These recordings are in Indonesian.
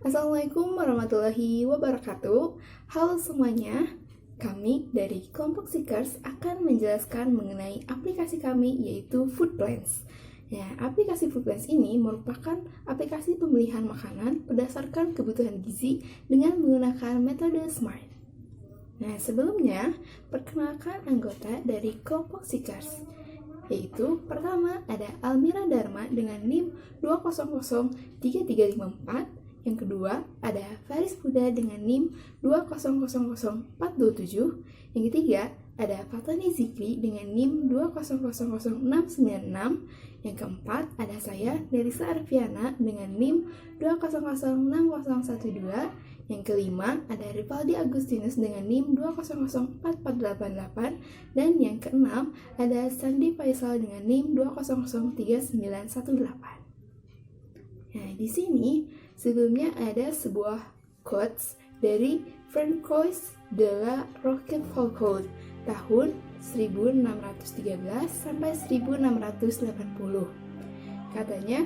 Assalamualaikum warahmatullahi wabarakatuh. Halo semuanya, kami dari kelompok Seekers akan menjelaskan mengenai aplikasi kami yaitu Foodplans. Ya, aplikasi Foodplans ini merupakan aplikasi pemilihan makanan berdasarkan kebutuhan gizi dengan menggunakan metode SMART. Nah, sebelumnya, perkenalkan anggota dari kelompok Seekers, yaitu pertama ada Almira Dharma dengan NIM 2003354. Yang kedua, ada Faris Buddha dengan NIM 2000427. Yang ketiga, ada Fatani Zikri dengan NIM 2000696. Yang keempat, ada saya, Nerissa Arfiana dengan NIM 2006012. Yang kelima, ada Rivaldi Agustinus dengan NIM 2004488. Dan yang keenam, ada Sandi Faisal dengan NIM 2003918. Nah, di sini sebelumnya ada sebuah quotes dari Francois de la Rochefoucauld tahun 1613 sampai 1680. Katanya,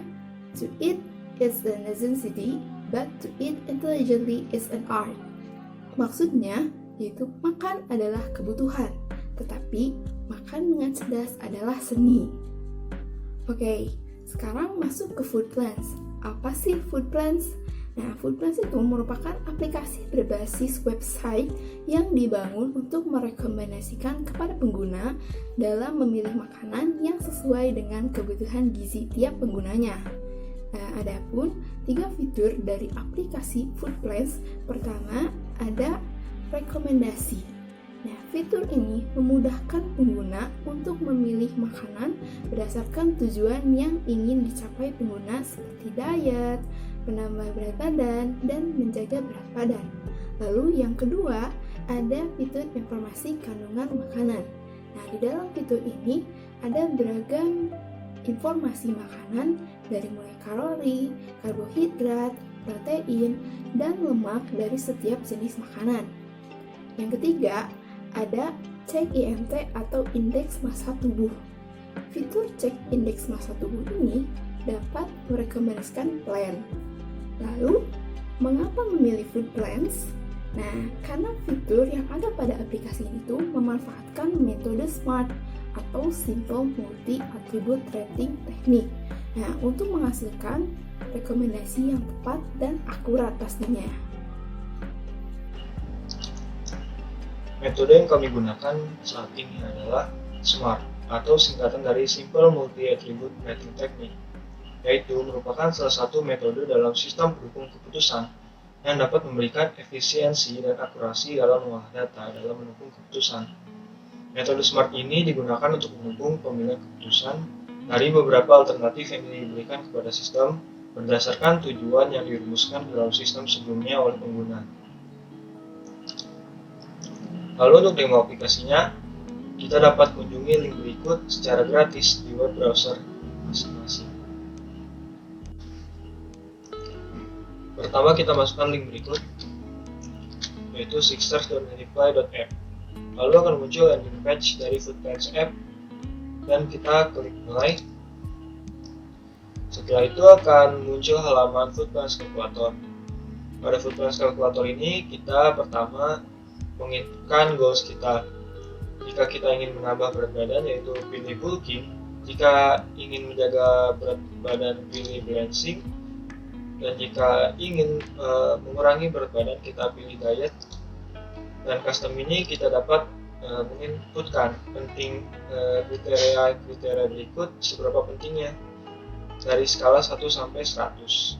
to eat is a necessity, but to eat intelligently is an art. Maksudnya, yaitu makan adalah kebutuhan, tetapi makan dengan cerdas adalah seni. Oke, sekarang masuk ke Foodplans. Apa sih Foodplans? Nah, Foodplans itu merupakan aplikasi berbasis website yang dibangun untuk merekomendasikan kepada pengguna dalam memilih makanan yang sesuai dengan kebutuhan gizi tiap penggunanya. Nah, adapun 3 fitur dari aplikasi Foodplans. Pertama, ada rekomendasi. Nah, fitur ini memudahkan pengguna untuk memilih makanan berdasarkan tujuan yang ingin dicapai pengguna seperti diet, menambah berat badan, dan menjaga berat badan. Lalu yang kedua, ada fitur informasi kandungan makanan. Nah, di dalam fitur ini ada beragam informasi makanan dari mulai kalori, karbohidrat, protein, dan lemak dari setiap jenis makanan. Yang ketiga, ada cek IMT atau indeks massa tubuh. Fitur cek indeks massa tubuh ini dapat merekomendasikan plan. Lalu, mengapa memilih Foodplans? Nah, karena fitur yang ada pada aplikasi itu memanfaatkan metode SMART atau Simple Multi Attribute Rating Technique. Nah, untuk menghasilkan rekomendasi yang tepat dan akurat pastinya. Metode yang kami gunakan saat ini adalah SMART atau singkatan dari Simple Multi Attribute Rating Technique, yaitu merupakan salah satu metode dalam sistem pendukung keputusan yang dapat memberikan efisiensi dan akurasi dalam mengolah data dalam mendukung keputusan. Metode SMART ini digunakan untuk mendukung pemilihan keputusan dari beberapa alternatif yang diberikan kepada sistem berdasarkan tujuan yang dirumuskan dalam sistem sebelumnya oleh pengguna. Lalu untuk demo aplikasinya, kita dapat kunjungi link berikut secara gratis di web browser masing-masing. Pertama, kita masukkan link berikut, yaitu seekers.netlify.app. Lalu akan muncul landing page dari Foodplans app, dan kita klik mulai. Setelah itu akan muncul halaman Foodplans Calculator. Pada Foodplans Calculator ini, kita pertama menginputkan goals kita. Jika kita ingin menambah berat badan, yaitu pilih bulking. Jika ingin menjaga berat badan, pilih balancing. Dan jika ingin mengurangi berat badan, kita pilih diet. Dan custom ini kita dapat menginputkan kriteria berikut seberapa pentingnya dari skala 1 sampai 100.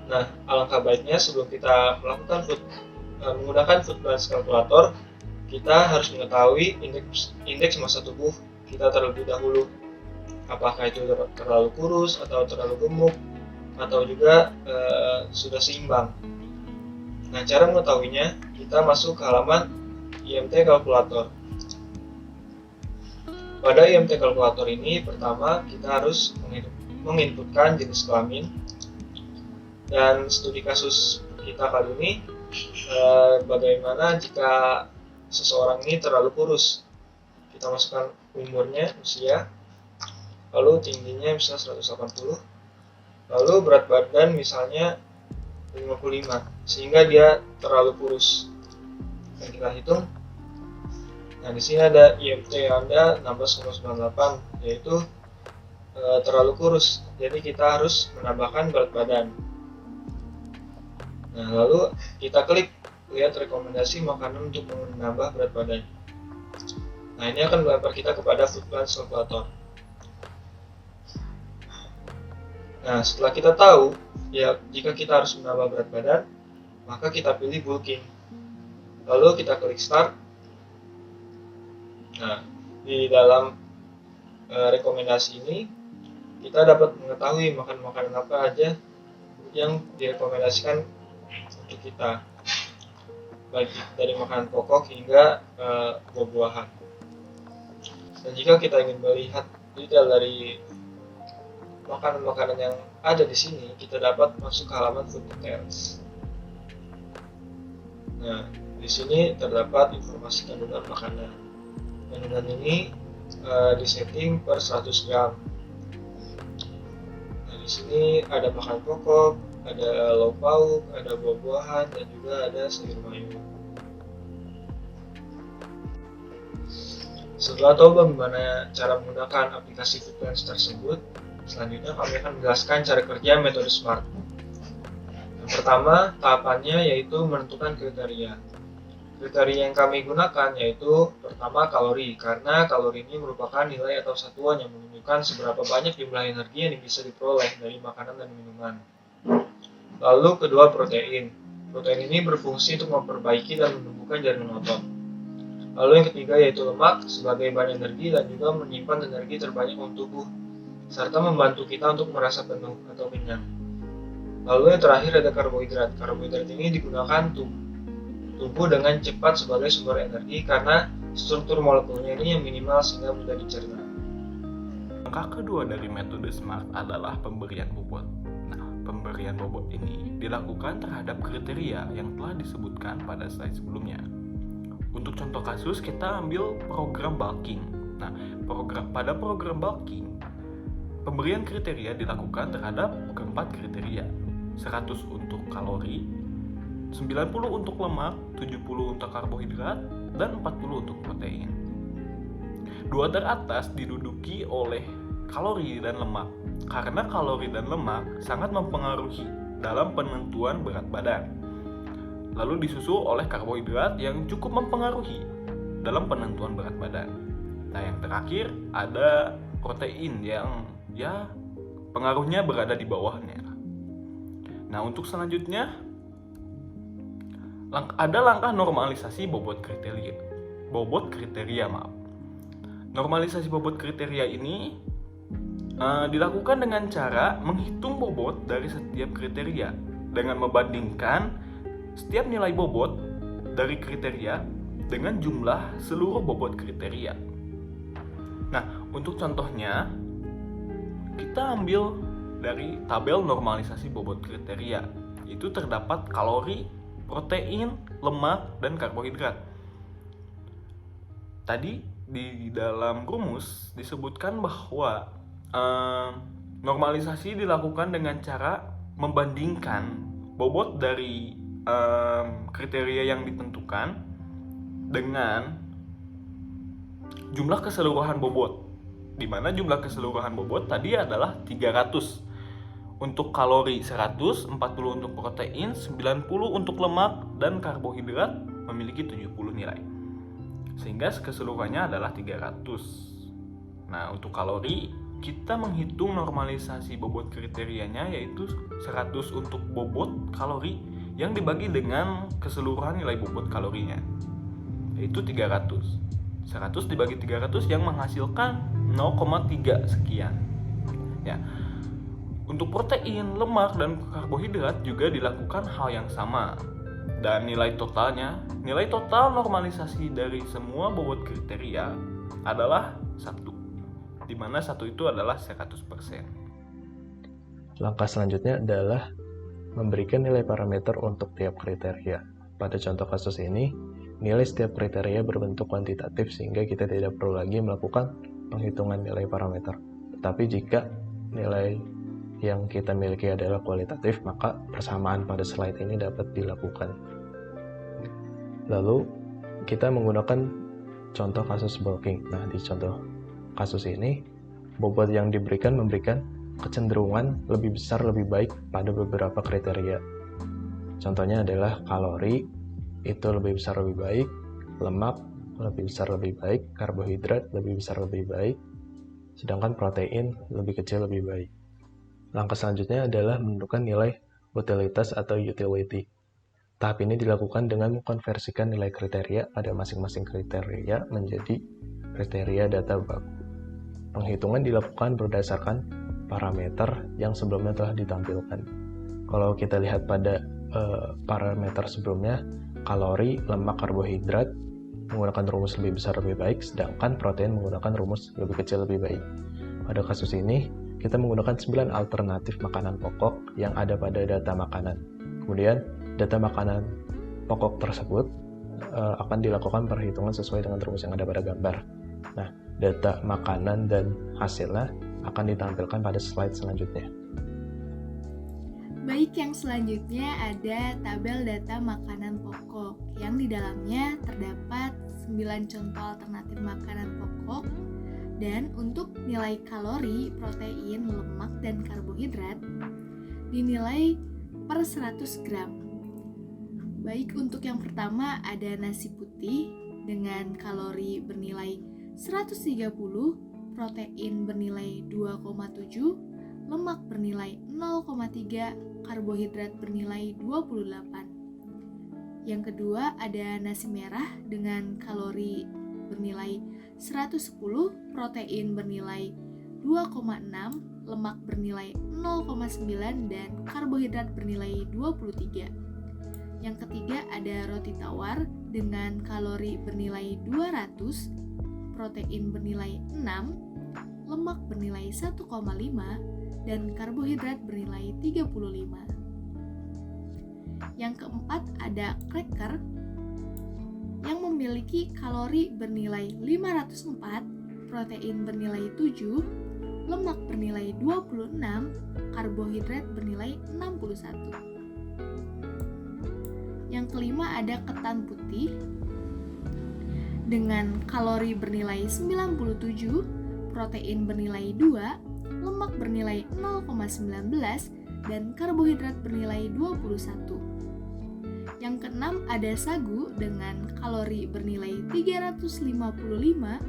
Nah, alangkah baiknya sebelum kita menggunakan Foodplans Calculator, kita harus mengetahui indeks massa tubuh kita terlebih dahulu. Apakah itu terlalu kurus atau terlalu gemuk, atau juga sudah seimbang. Nah, cara mengetahuinya, kita masuk ke halaman IMT Calculator. Pada IMT Calculator ini, pertama kita harus menginputkan jenis kelamin, dan studi kasus kita kali ini bagaimana jika seseorang ini terlalu kurus. Kita masukkan umurnya, usia, lalu tingginya misalnya 180, lalu berat badan misalnya 55, sehingga dia terlalu kurus. Dan kita hitung. Nah, di sini ada IMT Anda 16,98, yaitu terlalu kurus. Jadi kita harus menambahkan berat badan. Nah, lalu kita klik lihat rekomendasi makanan untuk menambah berat badan. Nah, ini akan melempar kita kepada food balance calculator. Nah, setelah kita tahu ya jika kita harus menambah berat badan, maka kita pilih bulking. Lalu kita klik start. Nah, di dalam rekomendasi ini kita dapat mengetahui makanan apa aja yang direkomendasikan untuk kita, baik dari makanan pokok hingga buah-buahan. Dan jika kita ingin melihat detail dari makanan-makanan yang ada di sini, kita dapat masuk ke halaman food details. Nah, di sini terdapat informasi kandungan makanan. Kandungan ini disetting per 100 gram. Nah, di sini ada makanan pokok, ada lauk pauk, ada buah-buahan, dan juga ada sayur mayur. Setelah tahu bagaimana cara menggunakan aplikasi food balance tersebut, selanjutnya kami akan menjelaskan cara kerja metode SMART. Yang pertama, tahapannya yaitu menentukan kriteria. Kriteria yang kami gunakan yaitu pertama kalori, karena kalori ini merupakan nilai atau satuan yang menunjukkan seberapa banyak jumlah energi yang bisa diperoleh dari makanan dan minuman. Lalu kedua, protein. Protein ini berfungsi untuk memperbaiki dan menumbuhkan jaringan otot. Lalu yang ketiga yaitu lemak sebagai bahan energi dan juga menyimpan energi terbanyak untuk tubuh, serta membantu kita untuk merasa penuh atau kenyang. Lalu yang terakhir ada karbohidrat. Karbohidrat ini digunakan tubuh dengan cepat sebagai sumber energi karena struktur molekulnya ini yang minimal sehingga mudah dicerna. Langkah kedua dari metode SMART adalah pemberian bobot. Nah, pemberian bobot ini dilakukan terhadap kriteria yang telah disebutkan pada slide sebelumnya. Untuk contoh kasus, kita ambil program bulking. Nah, pada program bulking, pemberian kriteria dilakukan terhadap keempat kriteria. 100 untuk kalori, 90 untuk lemak, 70 untuk karbohidrat, dan 40 untuk protein. Dua teratas diduduki oleh kalori dan lemak, karena kalori dan lemak sangat mempengaruhi dalam penentuan berat badan. Lalu disusul oleh karbohidrat yang cukup mempengaruhi dalam penentuan berat badan. Nah, yang terakhir ada protein yang pengaruhnya berada di bawahnya. Nah, untuk selanjutnya ada langkah normalisasi bobot kriteria. Normalisasi bobot kriteria ini dilakukan dengan cara menghitung bobot dari setiap kriteria dengan membandingkan setiap nilai bobot dari kriteria dengan jumlah seluruh bobot kriteria. Nah, untuk contohnya kita ambil dari tabel normalisasi bobot kriteria. Itu terdapat kalori, protein, lemak, dan karbohidrat. Tadi di dalam rumus disebutkan bahwa normalisasi dilakukan dengan cara membandingkan bobot dari kriteria yang ditentukan dengan jumlah keseluruhan bobot, di mana jumlah keseluruhan bobot tadi adalah 300 untuk kalori, 100, 40 untuk protein, 90 untuk lemak, dan karbohidrat memiliki 70 nilai, sehingga keseluruhannya adalah 300. Nah, untuk kalori kita menghitung normalisasi bobot kriterianya yaitu 100 untuk bobot kalori yang dibagi dengan keseluruhan nilai bobot kalorinya, yaitu 300. 100 dibagi 300 yang menghasilkan 0,3 sekian. Ya. Untuk protein, lemak, dan karbohidrat juga dilakukan hal yang sama. Dan nilai total normalisasi dari semua bobot kriteria adalah 1, di mana 1 itu adalah 100%. Langkah selanjutnya adalah memberikan nilai parameter untuk tiap kriteria. Pada contoh kasus ini, nilai setiap kriteria berbentuk kuantitatif sehingga kita tidak perlu lagi melakukan penghitungan nilai parameter. Tetapi jika nilai yang kita miliki adalah kualitatif, maka persamaan pada slide ini dapat dilakukan. Lalu kita menggunakan contoh kasus bulking. Nah, di contoh kasus ini, bobot yang memberikan kecenderungan lebih besar lebih baik pada beberapa kriteria. Contohnya adalah kalori itu lebih besar lebih baik, lemak lebih besar lebih baik, karbohidrat lebih besar lebih baik, sedangkan protein lebih kecil lebih baik. Langkah selanjutnya adalah menentukan nilai utilitas atau utility. Tahap ini dilakukan dengan mengkonversikan nilai kriteria pada masing-masing kriteria menjadi kriteria data baku. Penghitungan dilakukan berdasarkan parameter yang sebelumnya telah ditampilkan. Kalau kita lihat pada parameter sebelumnya, kalori, lemak, karbohidrat menggunakan rumus lebih besar lebih baik, sedangkan protein menggunakan rumus lebih kecil lebih baik. Pada kasus ini, kita menggunakan 9 alternatif makanan pokok yang ada pada data makanan. Kemudian, data makanan pokok tersebut akan dilakukan perhitungan sesuai dengan rumus yang ada pada gambar. Nah, data makanan dan hasilnya akan ditampilkan pada slide selanjutnya. Baik, yang selanjutnya ada tabel data makanan pokok yang di dalamnya terdapat 9 contoh alternatif makanan pokok. Dan untuk nilai kalori, protein, lemak, dan karbohidrat dinilai per 100 gram. Baik, untuk yang pertama ada nasi putih dengan kalori bernilai 130, protein bernilai 2,7, lemak bernilai 0,3, karbohidrat bernilai 28. Yang kedua ada nasi merah dengan kalori bernilai 110, protein bernilai 2,6, lemak bernilai 0,9, dan karbohidrat bernilai 23. Yang ketiga ada roti tawar dengan kalori bernilai 200, protein bernilai 6, lemak bernilai 1,5, dan karbohidrat bernilai 35. Yang keempat ada cracker yang memiliki kalori bernilai 504, protein bernilai 7, lemak bernilai 26, karbohidrat bernilai 61. Yang kelima ada ketan putih dengan kalori bernilai 97, protein bernilai 2, lemak bernilai 0,19, dan karbohidrat bernilai 21. Yang keenam ada sagu dengan kalori bernilai 355,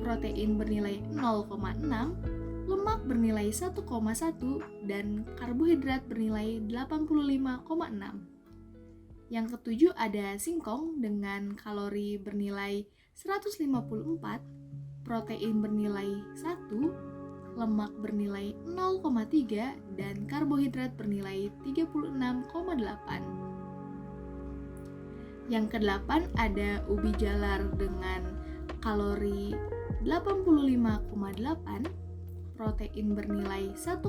protein bernilai 0,6, lemak bernilai 1,1, dan karbohidrat bernilai 85,6. Yang ketujuh ada singkong dengan kalori bernilai 154, protein bernilai 1, lemak bernilai 0,3, dan karbohidrat bernilai 36,8. Yang kedelapan ada ubi jalar dengan kalori 85,8, protein bernilai 1,6,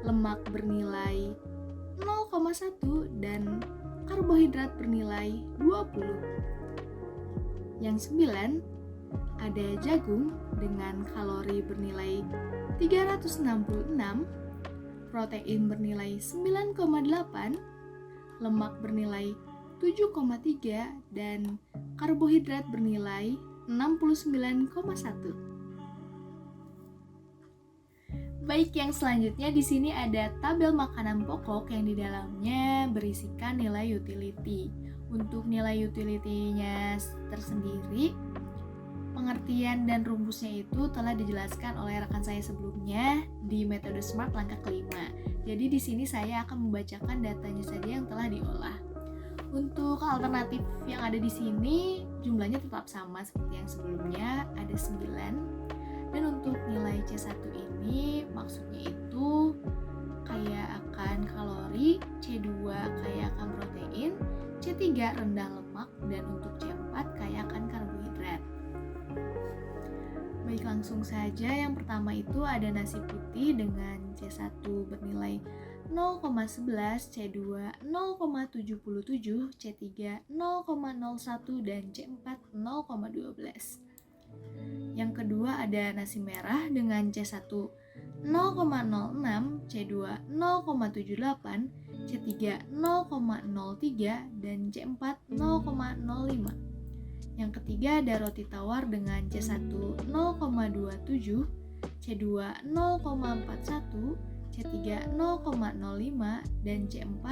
lemak bernilai 0,1, dan karbohidrat bernilai 20. Yang 9 ada jagung dengan kalori bernilai 366, protein bernilai 9,8, lemak bernilai 7,3, dan karbohidrat bernilai 69,1. Baik, yang selanjutnya di sini ada tabel makanan pokok yang di dalamnya berisikan nilai utility. Untuk nilai utility-nya tersendiri, pengertian dan rumusnya itu telah dijelaskan oleh rekan saya sebelumnya di metode SMART langkah kelima. Jadi di sini saya akan membacakan datanya saja yang telah diolah. Untuk alternatif yang ada di sini jumlahnya tetap sama seperti yang sebelumnya, ada 9. Dan untuk nilai C1 ini maksudnya itu kaya akan kalori, C2 kaya akan protein, C3 rendah lemak, dan untuk C4 kaya akan karbohidrat. Baik, langsung saja. Yang pertama itu ada nasi putih dengan C1 bernilai 0,11, C2 0,77, C3 0,01, dan C4 0,12. Yang kedua ada nasi merah dengan C1 0,06, C2 0,78, C3 0,03, dan C4 0,05. Yang ketiga ada roti tawar dengan C1 0,27, C2 0,41, C3 0,05, dan C4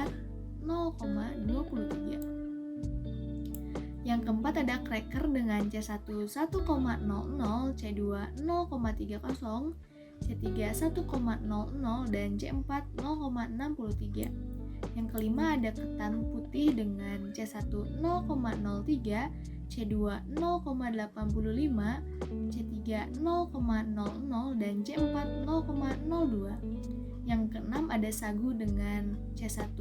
0,23. Yang keempat ada cracker dengan C1 1,00, C2 0,30, C3 1,00, dan C4 0,63. Yang kelima ada ketan putih dengan C1 0,03, C2 0,85, C3 0,00, dan C4 0,02. Yang keenam ada sagu dengan C1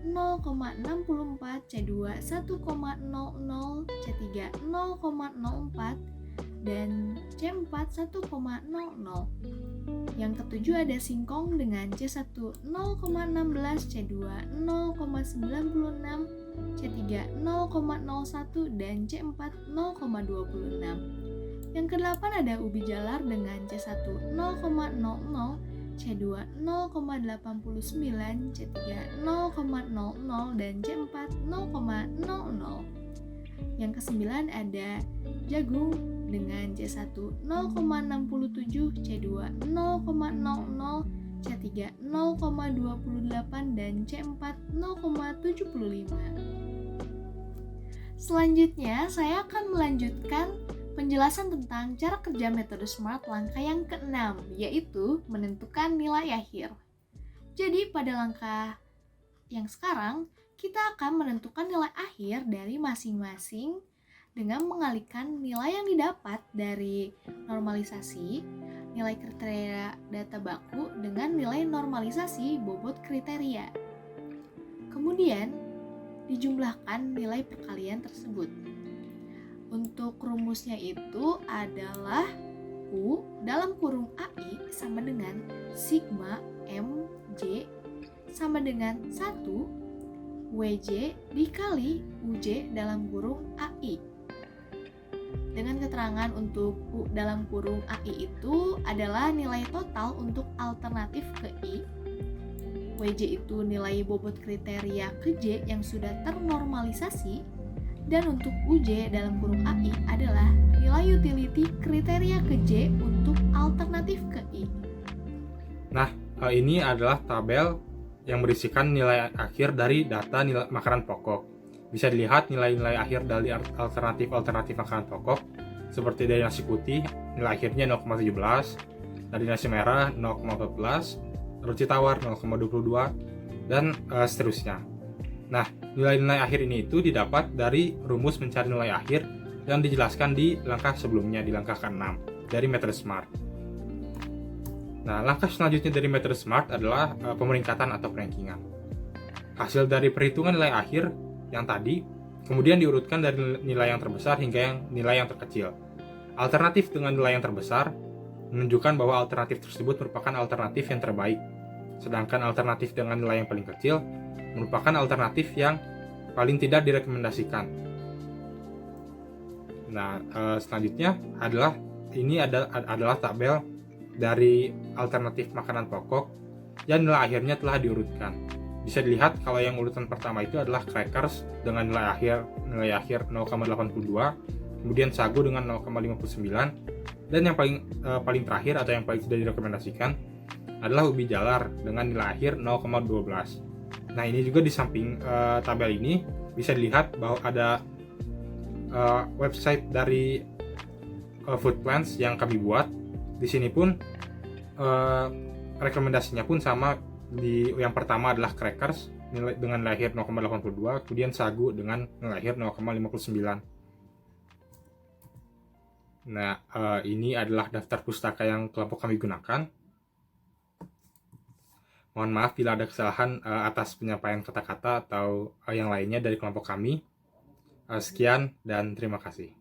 0,64, C2 1,00, C3 0,04, dan C4 1,00. Yang ketujuh ada singkong dengan C1 0,16, C2 0,96, C3 0,01, dan C4 0,26. Yang kedelapan ada ubi jalar dengan C1 0,00, C2 0,89, C3 0,00, dan C4 0,00. Yang kesembilan ada jagung dengan C1 0,67, C2 0,00, C3 0,28, dan C4 0,75. Selanjutnya, saya akan melanjutkan penjelasan tentang cara kerja metode SMART langkah yang keenam, yaitu menentukan nilai akhir. Jadi, pada langkah yang sekarang, kita akan menentukan nilai akhir dari masing-masing dengan mengalihkan nilai yang didapat dari normalisasi, nilai kriteria data baku dengan nilai normalisasi bobot kriteria. Kemudian, dijumlahkan nilai perkalian tersebut. Untuk rumusnya itu adalah U dalam kurung AI sama dengan sigma MJ sama dengan 1 WJ dikali UJ dalam kurung AI. Dengan keterangan untuk U dalam kurung AI itu adalah nilai total untuk alternatif ke I. WJ itu nilai bobot kriteria ke J yang sudah ternormalisasi. Dan untuk UJ dalam kurung AI adalah nilai utility kriteria ke J untuk alternatif ke I. Nah, ini adalah tabel yang berisikan nilai akhir dari data nilai makanan pokok. Bisa dilihat nilai-nilai akhir dari alternatif makanan pokok, seperti dari nasi putih, nilai akhirnya 0,17, dari nasi merah 0,14, roti tawar 0,22, dan seterusnya. Nah, nilai-nilai akhir ini itu didapat dari rumus mencari nilai akhir yang dijelaskan di langkah sebelumnya, di langkah ke-6 dari metode SMART. Nah, langkah selanjutnya dari metode SMART adalah pemeringkatan atau rankingan. Hasil dari perhitungan nilai akhir yang tadi kemudian diurutkan dari nilai yang terbesar hingga nilai yang terkecil. Alternatif dengan nilai yang terbesar menunjukkan bahwa alternatif tersebut merupakan alternatif yang terbaik, sedangkan alternatif dengan nilai yang paling kecil merupakan alternatif yang paling tidak direkomendasikan. Nah, selanjutnya adalah tabel dari alternatif makanan pokok yang nilai akhirnya telah diurutkan. Bisa dilihat kalau yang urutan pertama itu adalah crackers dengan nilai akhir 0,82, kemudian sagu dengan 0,59, dan yang paling terakhir atau yang paling sudah direkomendasikan adalah ubi jalar dengan nilai akhir 0,12. Nah, ini juga di samping tabel ini bisa dilihat bahwa ada website dari Food Plans yang kami buat. Di sini pun rekomendasinya pun sama. Yang pertama adalah crackers dengan nilai akhir 0,82, kemudian sagu dengan nilai akhir 0,59. Nah, ini adalah daftar pustaka yang kelompok kami gunakan. Mohon maaf bila ada kesalahan atas penyampaian kata-kata atau yang lainnya dari kelompok kami. Sekian dan terima kasih.